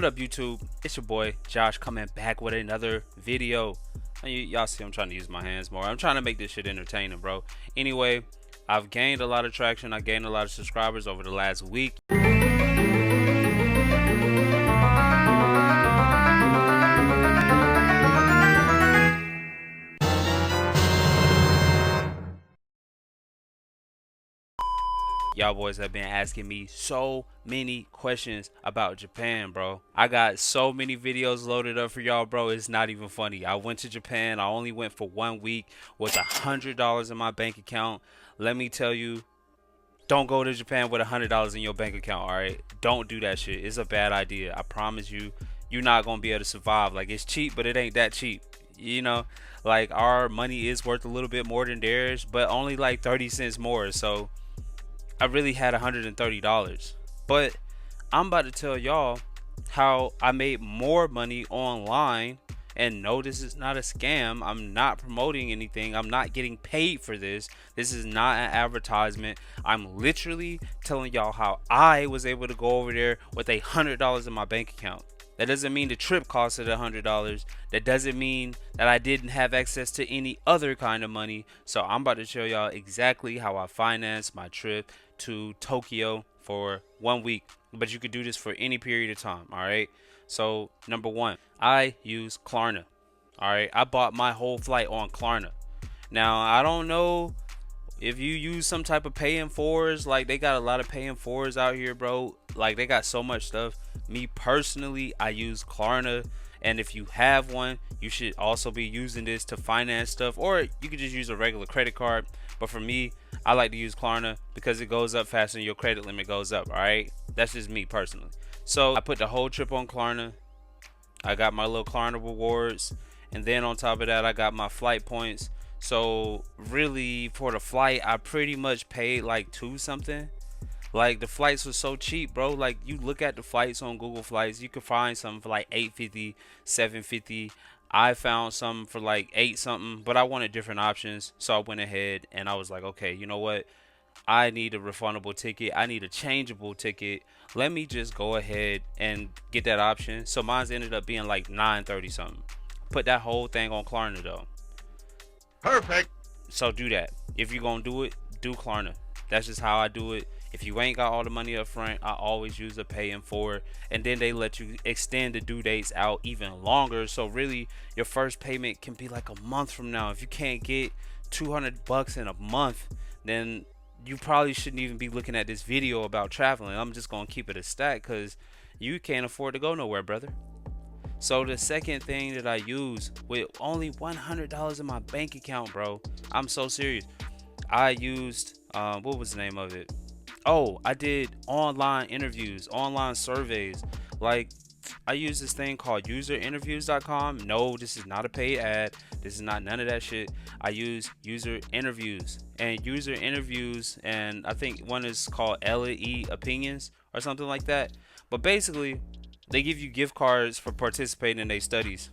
What up, YouTube? It's your boy Josh coming back with another video. Y'all see I'm trying to use my hands more. I'm trying to make this shit entertaining, bro. Anyway, I've gained a lot of traction. I gained a lot of subscribers over the last week. Y'all boys have been asking me so many questions about Japan, bro. I got so many videos loaded up for y'all, bro. It's not even funny. I went to Japan. I only went for 1 week with $100 in my bank account. Let me tell you, don't go to Japan with $100 in your bank account, all right? Don't do that shit. It's a bad idea. I promise you, you're not gonna be able to survive. Like, it's cheap, but it ain't that cheap. You know, like, our money is worth a little bit more than theirs, but only like 30 cents more. So I really had $130. But I'm about to tell y'all how I made more money online. And no, this is not a scam. I'm not promoting anything. I'm not getting paid for this. This is not an advertisement. I'm literally telling y'all how I was able to go over there with $100 in my bank account. That doesn't mean the trip costed $100. That doesn't mean that I didn't have access to any other kind of money. So I'm about to show y'all exactly how I financed my trip to Tokyo for 1 week. But you could do this for any period of time, all right? So number one, I use Klarna. All right, I bought my whole flight on Klarna. Now I don't know if you use some type of pay in fours. Like, they got a lot of pay in fours out here, bro. Like, they got so much stuff. Me personally, I use Klarna. And if you have one, you should also be using this to finance stuff, or you could just use a regular credit card. But for me, I like to use Klarna because it goes up faster and your credit limit goes up. All right, that's just me personally. So I put the whole trip on Klarna. I got my little Klarna rewards, and then on top of that, I got my flight points. So really, for the flight, I pretty much paid like two something. Like, the flights were so cheap, bro. Like, you look at the flights on Google Flights, you can find something for like 850, 750. I found some for like 8 something, but I wanted different options. So I went ahead and I was like, okay, you know what? I need a refundable ticket. I need a changeable ticket. Let me just go ahead and get that option. So mine's ended up being like 930 something. Put that whole thing on Klarna though. Perfect. So do that. If you're gonna do it, do Klarna. That's just how I do it. If you ain't got all the money up front, I always use a pay in four, and then they let you extend the due dates out even longer. So really, your first payment can be like a month from now. If you can't get $200 in a month, then you probably shouldn't even be looking at this video about traveling. I'm just gonna keep it a stack because you can't afford to go nowhere, brother. So the second thing that I use with only $100 in my bank account, bro, I'm so serious. I used what was the name of it? Oh, I did online interviews, online surveys. Like, I use this thing called userinterviews.com. No, this is not a paid ad. This is not none of that shit. I use user interviews, and I think one is called L&E Opinions or something like that. But basically, they give you gift cards for participating in their studies.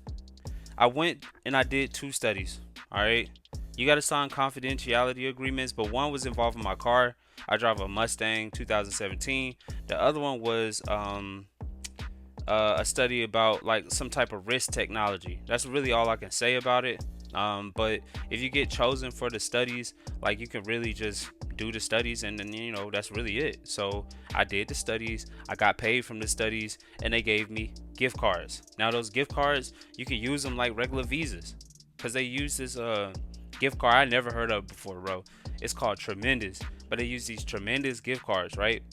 I went and I did 2 studies. All right. You got to sign confidentiality agreements, but one was involving my car. I drive a Mustang 2017. The other one was a study about like some type of wrist technology. That's really all I can say about it. But if you get chosen for the studies, like, you can really just do the studies, and then, you know, that's really it. So I did the studies, I got paid from the studies, and they gave me gift cards. Now those gift cards, you can use them like regular visas, because they use this gift card I never heard of before, bro. It's called Tremendous, but they use these Tremendous gift cards, right?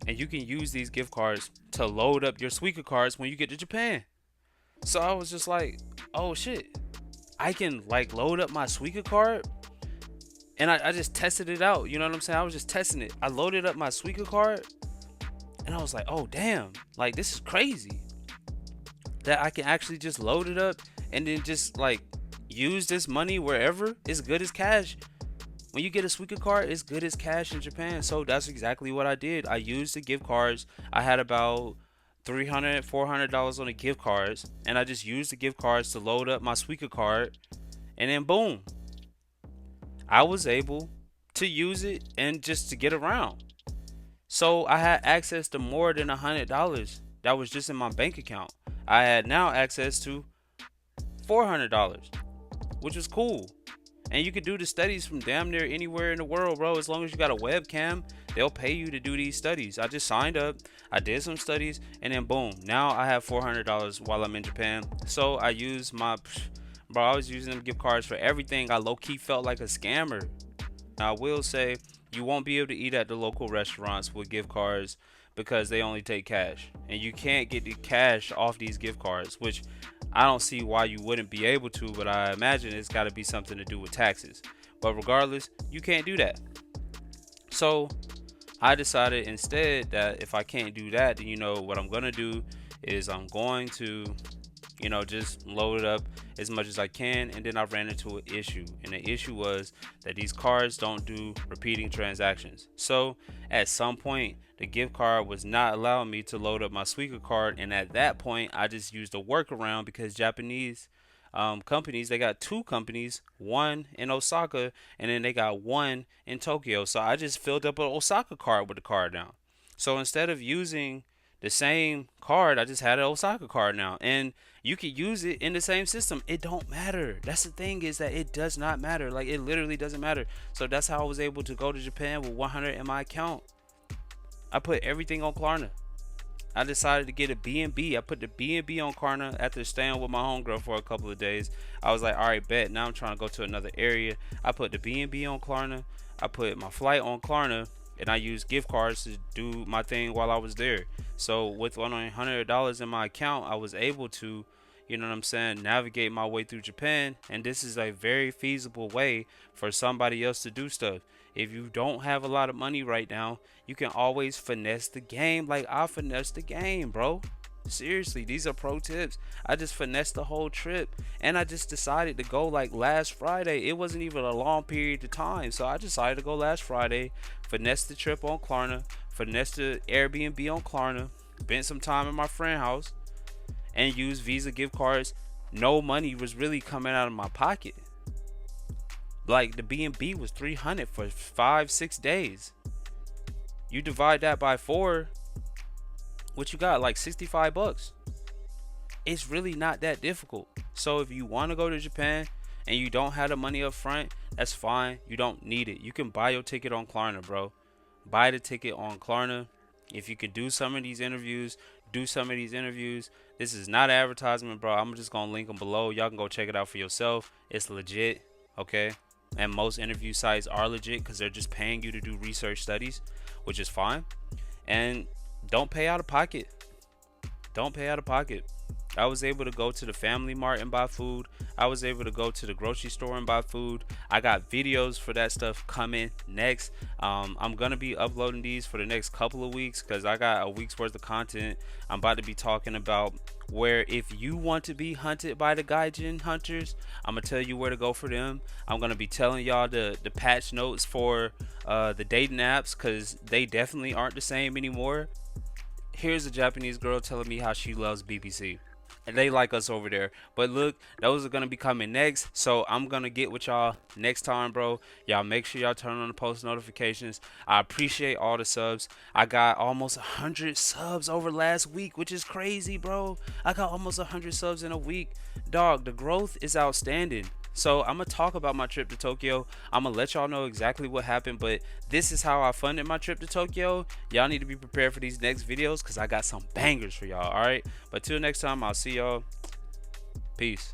And you can use these gift cards to load up your Suica cards when you get to Japan. So I was just like, oh shit, I can like load up my Suica card. And I just tested it out. You know what I'm saying? I was just testing it. I loaded up my Suica card, and I was like, oh damn, like, this is crazy that I can actually just load it up and then just like use this money wherever. It's good as cash. When you get a Suica card, it's good as cash in Japan. So that's exactly what I did. I used the gift cards. I had about $300, $400 on the gift cards, and I just used the gift cards to load up my Suica card, and then boom, I was able to use it and just to get around. So I had access to more than $100 that was just in my bank account. I had now access to $400, which was cool. And you could do the studies from damn near anywhere in the world, bro. As long as you got a webcam, they'll pay you to do these studies. I just signed up, I did some studies, and then boom, now I have $400 while I'm in Japan. So I use my, bro, I was using them gift cards for everything. I low-key felt like a scammer. Now, I will say you won't be able to eat at the local restaurants with gift cards because they only take cash. And you can't get the cash off these gift cards, which I don't see why you wouldn't be able to, but I imagine it's got to be something to do with taxes. But regardless, you can't do that. So I decided instead that if I can't do that, then what I'm going to do is I'm going to just load it up as much as I can. And then I ran into an issue, and the issue was that these cards don't do repeating transactions. So at some point the gift card was not allowing me to load up my Suica card, and at that point I just used a workaround because Japanese companies, they got two companies, one in Osaka and then they got one in Tokyo. So I just filled up an Osaka card with the card now. So instead of using the same card, I just had an Osaka card now, and you can use it in the same system. It don't matter. That's the thing, is that it does not matter. Like, it literally doesn't matter. So that's how I was able to go to Japan with 100 in my account. I put everything on Klarna. I decided to get a B&B. I put the B&B on Klarna after staying with my homegirl for a couple of days. I was like, all right, bet. Now I'm trying to go to another area. I put the B&B on Klarna. I put my flight on Klarna. And I used gift cards to do my thing while I was there. So with $100 in my account, I was able to, navigate my way through Japan. And this is a very feasible way for somebody else to do stuff. If you don't have a lot of money right now, you can always finesse the game like I finessed the game, bro. Seriously, these are pro tips. I just finessed the whole trip, and I just decided to go like last Friday. It wasn't even a long period of time, so I decided to go last Friday, finesse the trip on Klarna, finesse the Airbnb on Klarna, spent some time in my friend's house, and used Visa gift cards. No money was really coming out of my pocket. Like, the B&B was $300 for 5-6 days. You divide that by 4, what you got, like $65. It's really not that difficult. So if you want to go to Japan and you don't have the money up front, that's fine. You don't need it. You can buy your ticket on Klarna, bro. Buy the ticket on Klarna. If you can do some of these interviews, do some of these interviews. This is not advertisement, bro. I'm just gonna link them below. Y'all can go check it out for yourself. It's legit, okay? And most interview sites are legit because they're just paying you to do research studies, which is fine. And don't pay out of pocket. Don't pay out of pocket. I was able to go to the Family Mart and buy food. I was able to go to the grocery store and buy food. I got videos for that stuff coming next. I'm gonna be uploading these for the next couple of weeks because I got a week's worth of content. I'm about to be talking about where, if you want to be hunted by the gaijin hunters, I'm gonna tell you where to go for them. I'm gonna be telling y'all the patch notes for the dating apps, because they definitely aren't the same anymore. Here's a Japanese girl telling me how she loves BBC. And they like us over there. But look, those are going to be coming next. So I'm going to get with y'all next time, bro. Y'all make sure y'all turn on the post notifications. I appreciate all the subs. I got almost 100 subs over last week, which is crazy, bro. I got almost 100 subs in a week. Dog, the growth is outstanding. So I'm going to talk about my trip to Tokyo. I'm going to let y'all know exactly what happened, but this is how I funded my trip to Tokyo. Y'all need to be prepared for these next videos because I got some bangers for y'all, all right? But till next time, I'll see y'all. Peace.